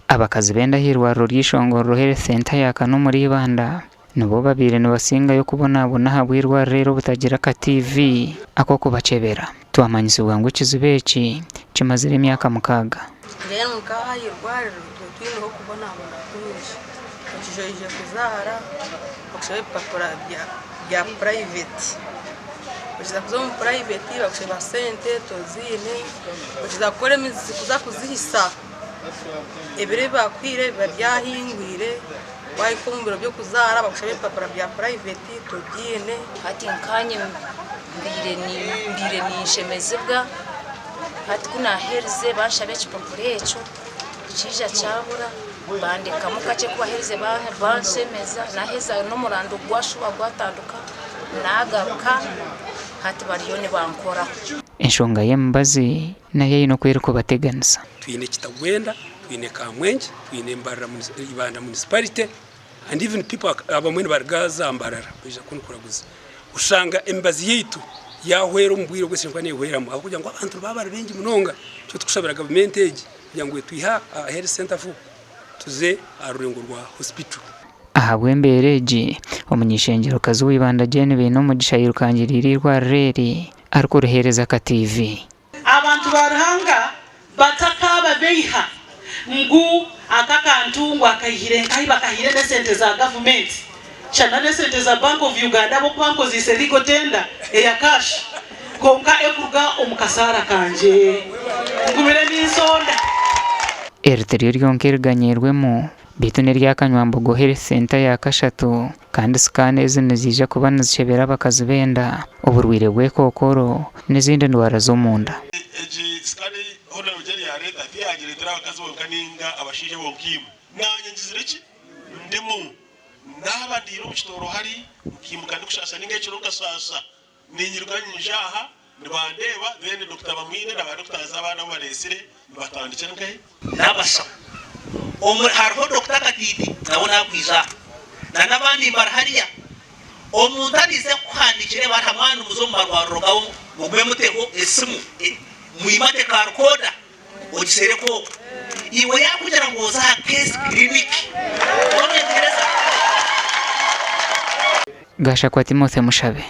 abakazi benda hirwariro ry'ishongorero Health Center ya Kano muri Banda nubo babire nibasinga yo kubonabona habwirwa rero butagira ka TV ako kubacebera twamanyisibwa ngo kizibeki kimazire imyaka mukaga rero mukaha hirwariro twino kubonabona kunisha kijoje kuzahara bakshaye papura bya private bakiza kuzo private bakshaye sente tozine bakiza kore mizi kuza kuzihisa ebire bakwire baryahingwire bayikumbiro byo kuzara bakushabe papura bya private tugine hati nkanye mbire nishemezebwa hati kuna herze bashabe chipapurecho chija chabura bandika mukache kuba herze banshemeza naheza no murando gwashuba gwatanduka nagaruka hati bariyone bankora enshonga yembazi naye ino kwereko bateganisa twine kitagwenda twine kamwenje twine mbarara Ibanda municipality and even people abamwene bargaza ambarara bije kunkuraguza ushanga embazi yitu yahwera mbwiro gwese nkwane hweramo akugira ngo abantu babara bengi munonga cyo tukushabira government age kugira ngo twiha health center fu tuze arurengo rwa hospital ahabwembereje umunyishengero kazi w'Ibanda Jene bino mugisha yirukangiririrwa reri ariko ruhereza ka TV abantu barahanga batakaba beiha ngu akakantungu akahire nkai bakahire ne sente za government chana ne sente za Bank of Uganda bo banko ziseliko tenda ya cash konka ekuruga omukasara kanje ngumire ninsonda eriteriyo ryonkerganyerwemo bitune ryakanywambogo Health Center ya Kashatu kandi scanner nizija kuba nizishebera abakazi benda uburwire bw'ekokoro n'izindi ndwara zo munda hona ujeri ya leta tiyagiretera abakazi bonkaninga abashije bonkimu nanye ngizireki ndemu nabadiro bukitoro hari kimuka ndikushasa ningekiro kasasa ninyiruganye njaha ndibandeba bene Dr. Bamwine na Dr. Zabana baresire batandikira nkahe nabasa harho Dr. Katiti nabona kwiza nabandi barahariya omuntu arize kuhandikire batamwana umuzombarwaro gawo mugwe mutego esimu muimate karkoda ogisere ko iwe yakugera ngo za case clinic Gasha kwa Timothy Mushabe.